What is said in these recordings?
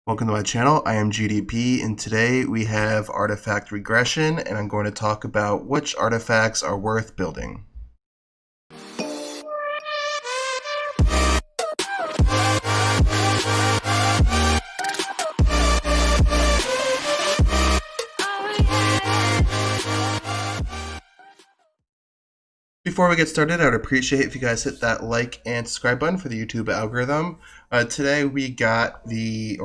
Welcome to my channel. I am GDP, and today we have artifact regression, and I'm going to talk about which artifacts are worth building. Before we get started, I would appreciate if you guys hit that like and subscribe button for the YouTube algorithm. Yesterday we got the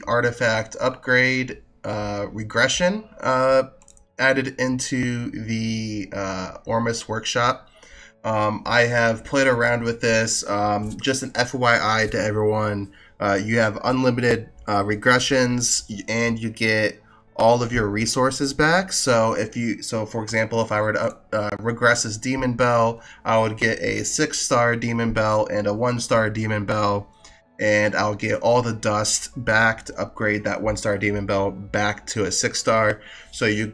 artifact upgrade regression added into the Ormus workshop. I have played around with this. Just an FYI to everyone, you have unlimited regressions and you get all of your resources back. So for example, if I were to regress this demon bell, I would get a 6-star demon bell and a 1-star demon bell, and I'll get all the dust back to upgrade that 1-star demon bell back to a 6-star. So you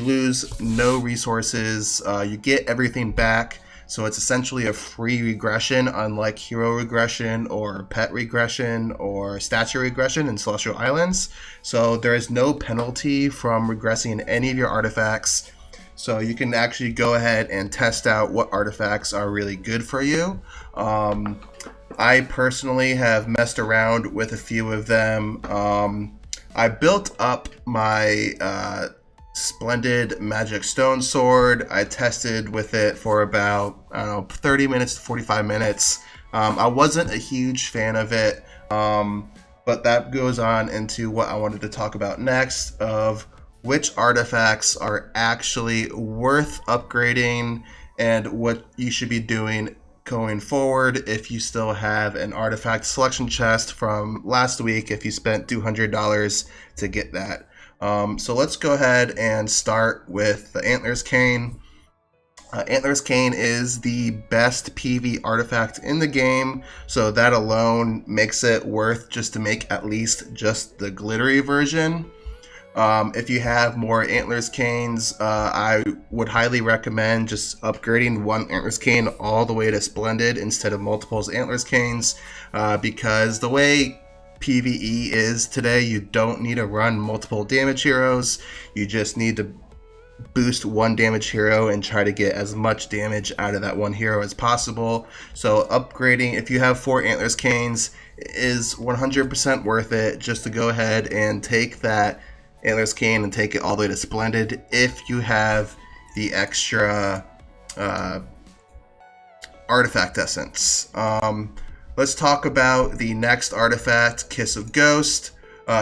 lose no resources, you get everything back. So it's essentially a free regression, unlike hero regression or pet regression or statue regression in Celestial Islands. So there is no penalty from regressing any of your artifacts. So you can actually go ahead and test out what artifacts are really good for you. I personally have messed around with a few of them. I built up my Splendid Magic Stone Sword. I tested with it for about, 30 minutes to 45 minutes. I wasn't a huge fan of it, but that goes on into what I wanted to talk about next, of which artifacts are actually worth upgrading and what you should be doing going forward if you still have an artifact selection chest from last week, if you spent $200 to get that. So let's go ahead and start with the Antlers Cane. Antlers Cane is the best PV artifact in the game, so that alone makes it worth just to make at least just the glittery version. If you have more Antlers Canes, I would highly recommend just upgrading one Antlers Cane all the way to Splendid instead of multiples Antlers Canes, because the way PvE is today, you don't need to run multiple damage heroes. You just need to boost one damage hero and try to get as much damage out of that one hero as possible. So upgrading, if you have 4 Antlers Canes, is 100% worth it just to go ahead and take that Antlers Cane and take it all the way to Splendid if you have the extra artifact essence. Let's talk about the next artifact, Kiss of Ghost.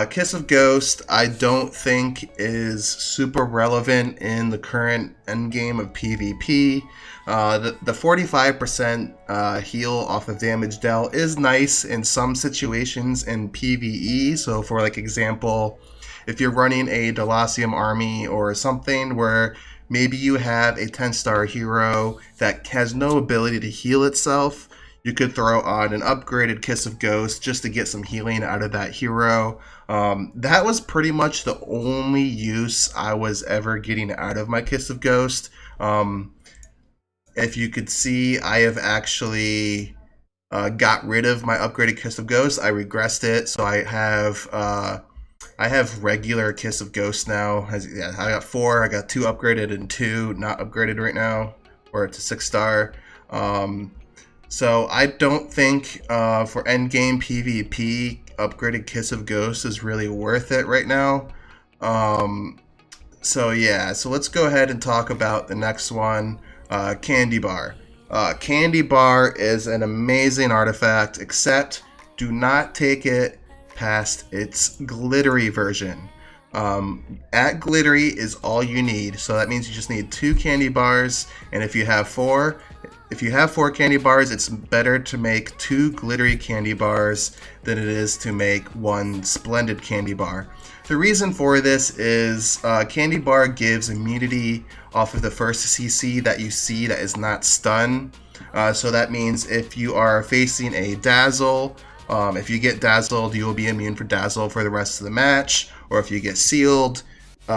Kiss of Ghost, I don't think is super relevant in the current endgame of PvP. The 45% heal off of damage dealt is nice in some situations in PvE. So for like example, if you're running a Delacium army or something where maybe you have a 10-star hero that has no ability to heal itself, you could throw on an upgraded Kiss of Ghost just to get some healing out of that hero. That was pretty much the only use I was ever getting out of my Kiss of Ghost. If you could see, I have actually got rid of my upgraded Kiss of Ghost. I regressed it, so I have regular Kiss of Ghost now. I got 4. I got 2 upgraded and 2 not upgraded right now, or it's a 6-star. So I don't think for endgame PvP, upgraded Kiss of Ghost is really worth it right now. So let's go ahead and talk about the next one, Candy Bar. Candy Bar is an amazing artifact, except do not take it past its glittery version. At glittery is all you need, so that means you just need 2 candy bars, and if you have 4 candy bars, it's better to make 2 glittery candy bars than it is to make 1 splendid candy bar. The reason for this is candy bar gives immunity off of the first CC that you see that is not stun. So that means if you are facing a dazzle, if you get dazzled, you will be immune for dazzle for the rest of the match. Or if you get sealed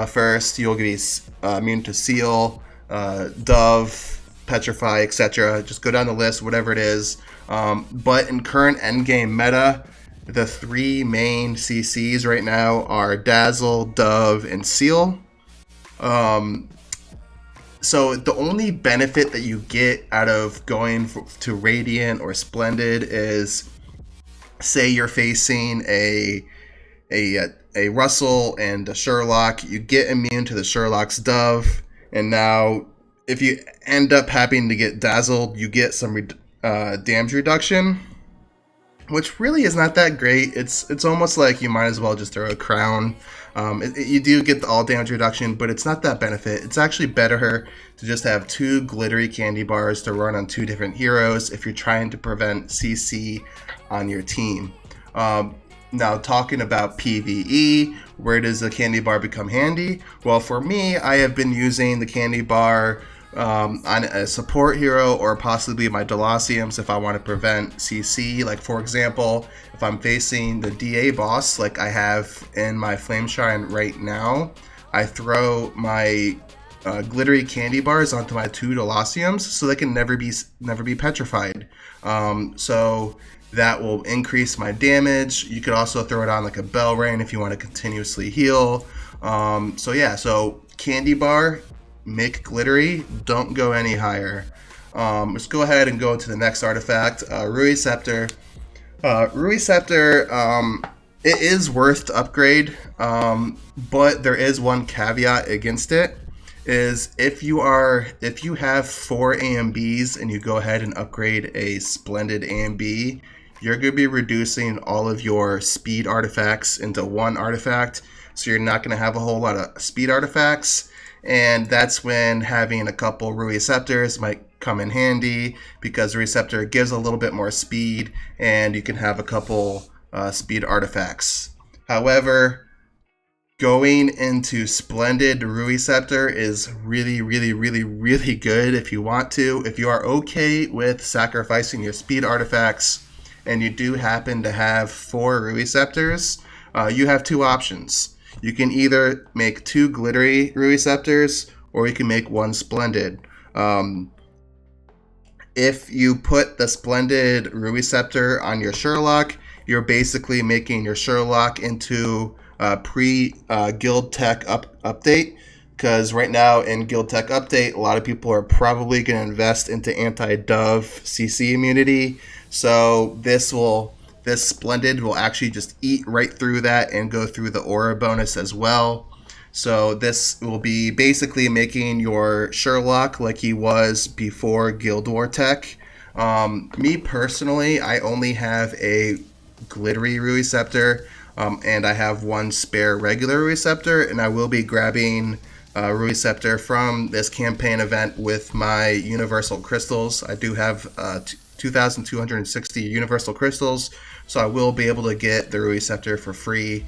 first, you'll be immune to seal, dove, petrify, etc. Just go down the list, whatever it is. But in current endgame meta, the three main CCs right now are Dazzle, Dove, and Seal. So the only benefit that you get out of going to Radiant or Splendid is, say you're facing a Russell and a Sherlock, you get immune to the Sherlock's Dove, and now if you end up having to get Dazzled, you get some damage reduction, which really is not that great. It's almost like you might as well just throw a crown. You do get the all damage reduction, but it's not that benefit. It's actually better to just have two glittery candy bars to run on two different heroes if you're trying to prevent CC on your team. Now, talking about PvE, where does the candy bar become handy? Well, for me, I have been using the candy bar on a support hero or possibly my Delaciums if I want to prevent CC. Like, for example, if I'm facing the DA boss like I have in my Flame Shrine right now, I throw my glittery candy bars onto my two Delaciums so they can never be petrified. So that will increase my damage. You could also throw it on like a Bell Rain if you want to continuously heal. So candy bar, make glittery, don't go any higher. Let's go ahead and go to the next artifact, Ruyi Scepter. Ruyi Scepter, it is worth to upgrade, but there is one caveat against it. Is if you have 4 AMBs and you go ahead and upgrade a Splendid AMB, you're going to be reducing all of your speed artifacts into one artifact, so you're not going to have a whole lot of speed artifacts, and that's when having a couple Ruyi Scepters might come in handy, because Ruyi Scepter gives a little bit more speed, and you can have a couple speed artifacts. However, going into Splendid Ruyi Scepter is really, really, really, really good if you want to. If you are okay with sacrificing your speed artifacts and you do happen to have 4 Ruyi Scepters, you have 2 options. You can either make 2 glittery Ruyi Scepters or you can make 1 Splendid. If you put the Splendid Ruyi Scepter on your Sherlock, you're basically making your Sherlock into pre-Guild Tech update, because right now in Guild Tech update, a lot of people are probably going to invest into anti-Dove CC immunity. So this Splendid will actually just eat right through that and go through the aura bonus as well. So this will be basically making your Sherlock like he was before Guild War Tech. Me personally, I only have a glittery Ruyi Scepter, and I have 1 spare regular Ruyi Scepter, and I will be grabbing Ruyi Scepter from this campaign event with my Universal Crystals. I do have 2,260 Universal Crystals, so I will be able to get the Ruyi Scepter for free.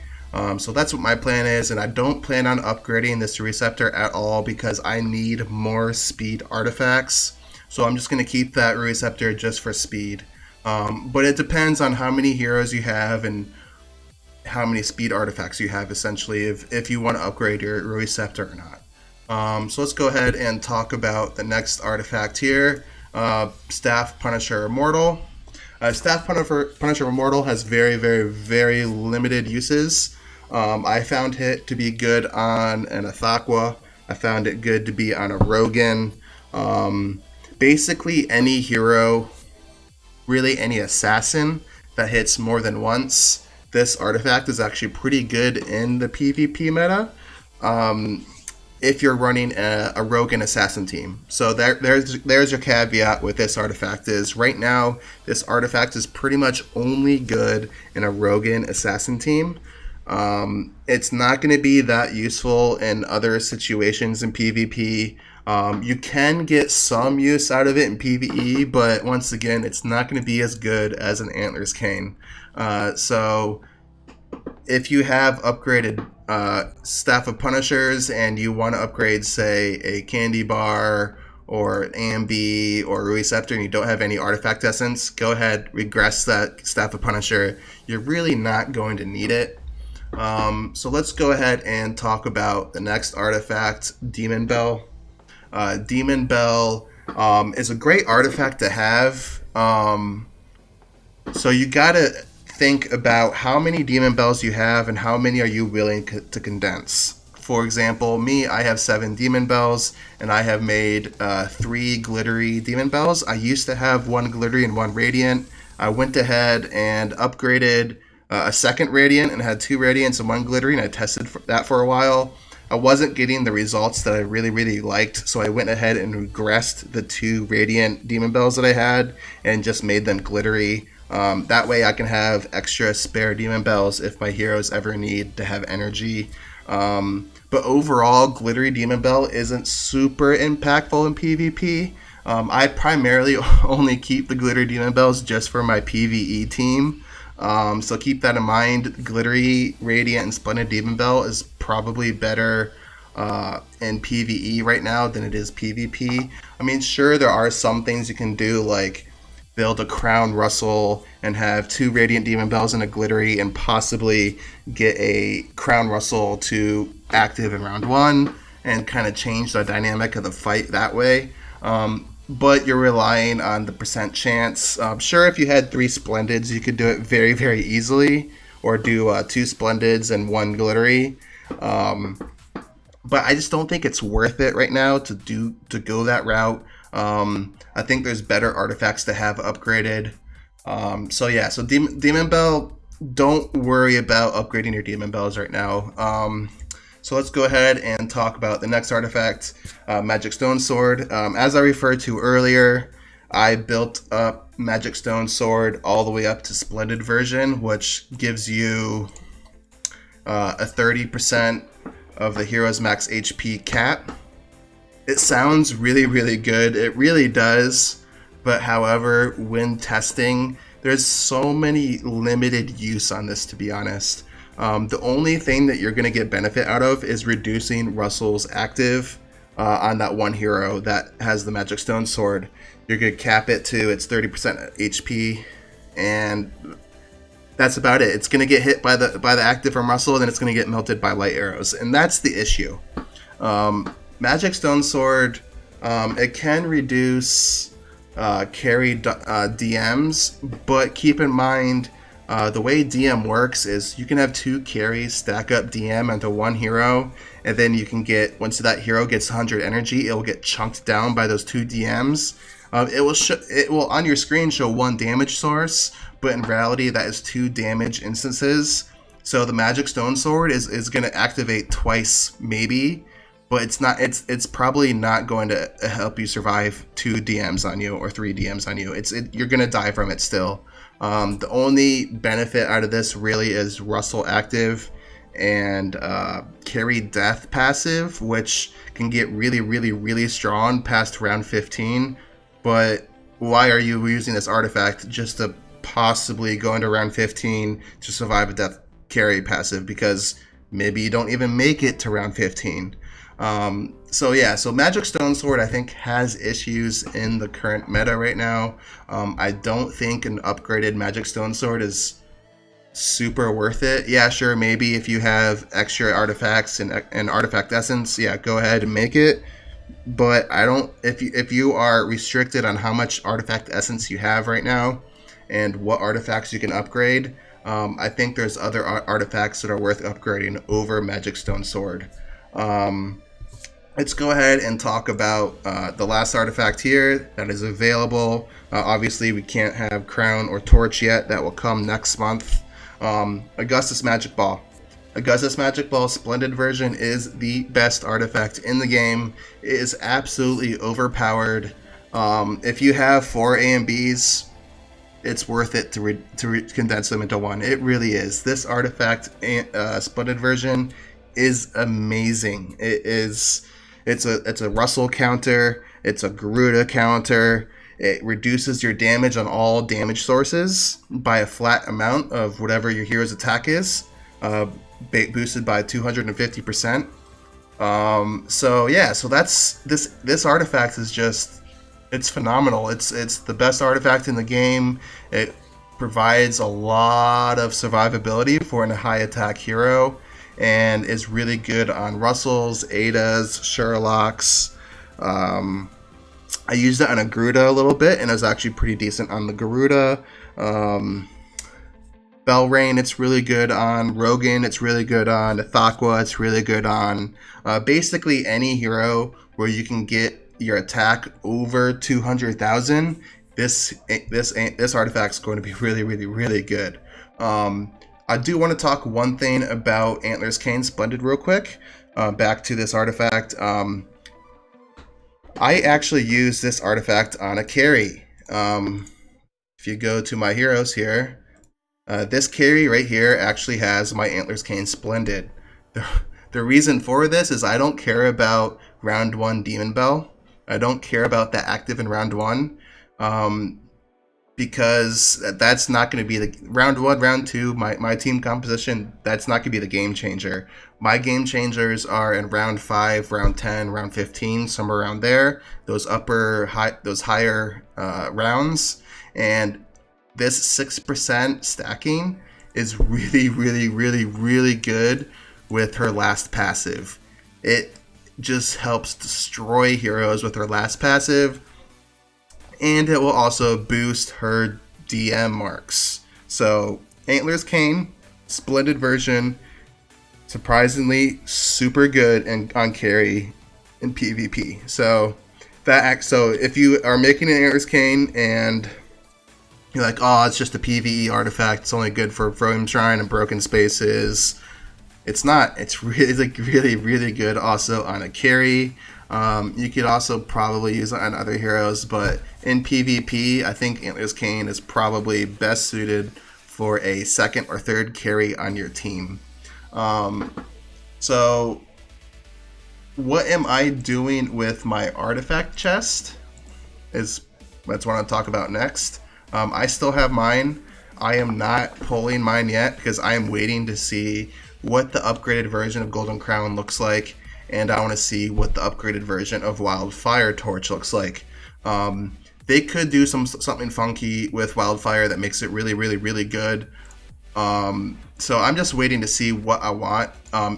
So that's what my plan is, and I don't plan on upgrading this Ruyi Scepter at all because I need more speed artifacts. So I'm just going to keep that Ruyi Scepter just for speed. But it depends on how many heroes you have and how many speed artifacts you have, essentially, if you want to upgrade your Ruyi Scepter or not. So let's go ahead and talk about the next artifact here, Staff Punisher Immortal. Staff Punisher Immortal has very, very, very limited uses. I found it to be good on an Athaqua. I found it good to be on a Rogan. Basically any hero, really any assassin that hits more than once, this artifact is actually pretty good in the PvP meta. If you're running a rogue and assassin team. So there's your caveat with this artifact, is right now this artifact is pretty much only good in a rogue and assassin team. It's not going to be that useful in other situations in PvP. You can get some use out of it in PvE, but once again, it's not going to be as good as an Antlers Cane. So if you have upgraded Staff of Punishers and you want to upgrade, say, a Candy Bar or an AMB or Ruyi Scepter and you don't have any Artifact Essence, go ahead, regress that Staff of Punisher. You're really not going to need it. So let's go ahead and talk about the next artifact, Demon Bell. Demon Bell is a great artifact to have. So you gotta think about how many demon bells you have and how many are you willing to condense. For example, me, I have 7 demon bells, and I have made 3 glittery demon bells. I used to have 1 glittery and 1 radiant. I went ahead and upgraded a second radiant and had 2 radiants and 1 glittery, and I tested that for a while. I wasn't getting the results that I really liked, so I went ahead and regressed the 2 radiant demon bells that I had and just made them glittery. That way I can have extra spare demon bells if my heroes ever need to have energy. But overall, glittery demon bell isn't super impactful in PvP. I primarily only keep the glittery demon bells just for my PvE team. So keep that in mind. Glittery, radiant, and splendid demon bell is probably better in PvE right now than it is PvP. I mean, sure, there are some things you can do, like build a crown Russell and have 2 radiant demon bells and a glittery and possibly get a crown Russell to active in round 1 and kind of change the dynamic of the fight that way. But you're relying on the percent chance. Sure, if you had 3 splendids, you could do it very easily, or do 2 splendids and 1 glittery. But I just don't think it's worth it right now to go that route. I think there's better artifacts to have upgraded. So Demon Bell, don't worry about upgrading your Demon Bells right now. So let's go ahead and talk about the next artifact, Magic Stone Sword. As I referred to earlier, I built up Magic Stone Sword all the way up to Splendid version, which gives you a 30% of the hero's max HP cap. It sounds really good. It really does. But however, when testing, there's so many limited use on this, to be honest. The only thing that you're going to get benefit out of is reducing Russell's active on that one hero that has the Magic Stone Sword. You're going to cap it to its 30% HP, and that's about it. It's going to get hit by the active from Russell, and then it's going to get melted by light arrows, and that's the issue. Magic Stone Sword, it can reduce carry DMs, but keep in mind, the way DM works is you can have 2 carries stack up DM onto one hero, and then you can get, once that hero gets 100 energy, it will get chunked down by those 2 DMs. It will on your screen show 1 damage source, but in reality that is 2 damage instances. So the Magic Stone Sword is going to activate twice maybe, but it's probably not going to help you survive 2 DMs on you or 3 DMs on you. You're going to die from it still. The only benefit out of this really is Russell active and carry death passive, which can get really strong past round 15. But why are you using this artifact just to possibly go into round 15 to survive a death carry passive? Because maybe you don't even make it to round 15. So Magic Stone Sword, I think, has issues in the current meta right now. I don't think an upgraded Magic Stone Sword is super worth it. Yeah, sure, maybe if you have extra artifacts and artifact essence, yeah, go ahead and make it. But I don't. If you are restricted on how much artifact essence you have right now and what artifacts you can upgrade, I think there's other artifacts that are worth upgrading over Magic Stone Sword. Let's go ahead and talk about the last artifact here that is available. Obviously, we can't have Crown or Torch yet. That will come next month. Augustus Magic Ball. Augustus Magic Ball Splendid version is the best artifact in the game. It is absolutely overpowered. If you have 4 A and Bs, it's worth it to condense them into 1. It really is. This artifact, Splendid version, is amazing. It's a Russell counter. It's a Garuda counter. It reduces your damage on all damage sources by a flat amount of whatever your hero's attack is, boosted by 250%. So that's this artifact is just, it's phenomenal. It's the best artifact in the game. It provides a lot of survivability for a high attack hero, and is really good on Russells, Adas, Sherlocks. I used it on a Garuda a little bit, and it was actually pretty decent on the Garuda. Belrain, it's really good on Rogan, it's really good on Thakwa, it's really good on basically any hero where you can get your attack over 200,000. This artifact's going to be really, really, really good. I do want to talk one thing about Antlers Cane Splendid real quick. Back to this artifact. I actually use this artifact on a carry. If you go to my heroes here, this carry right here actually has my Antlers Cane Splendid. The reason for this is I don't care about round 1 Demon Bell. I don't care about that active in round 1. Because that's not going to be the round 1, round 2, my team composition, that's not going to be the game changer. My game changers are in round 5, round 10, round 15, somewhere around there, those higher rounds. And this 6% stacking is really, really, really, really good with her last passive. It just helps destroy heroes with her last passive. And it will also boost her DM marks. So, Antlers Cane, Splendid version, surprisingly super good on carry in PvP. So if you are making an Antlers Cane and you're like, oh, it's just a PvE artifact, it's only good for Frozen Shrine and Broken Spaces. It's not. It's really, really good also on a carry. You could also probably use it on other heroes, but in PvP, I think Antlers Cane is probably best suited for a second or third carry on your team. So what am I doing with my artifact chest? That's what I want to talk about next. I still have mine. I am not pulling mine yet because I am waiting to see what the upgraded version of Golden Crown looks like, and I want to see what the upgraded version of Wildfire Torch looks like. They could do something funky with Wildfire that makes it really, really, really good. So I'm just waiting to see what I want.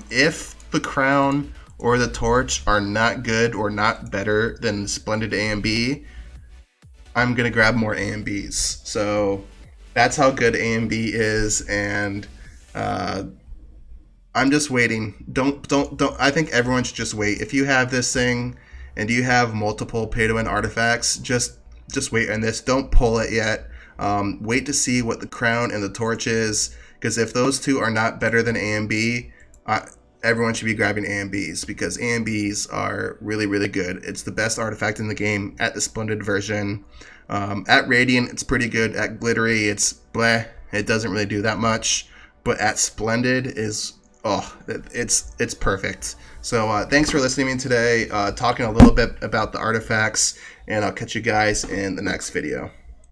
If the Crown or the Torch are not good or not better than Splendid A and B, I'm gonna grab more A and Bs. So that's how good A and B is, and I'm just waiting. Don't. I think everyone should just wait. If you have this thing and you have multiple pay-to-win artifacts, just wait on this. Don't pull it yet. Wait to see what the Crown and the Torch is, because if those two are not better than A and B, everyone should be grabbing A and Bs, because A and Bs are really, really good. It's the best artifact in the game at the Splendid version. At Radiant, it's pretty good. At Glittery, it's bleh. It doesn't really do that much. But at Splendid it's perfect. So thanks for listening to me today, talking a little bit about the artifacts, and I'll catch you guys in the next video.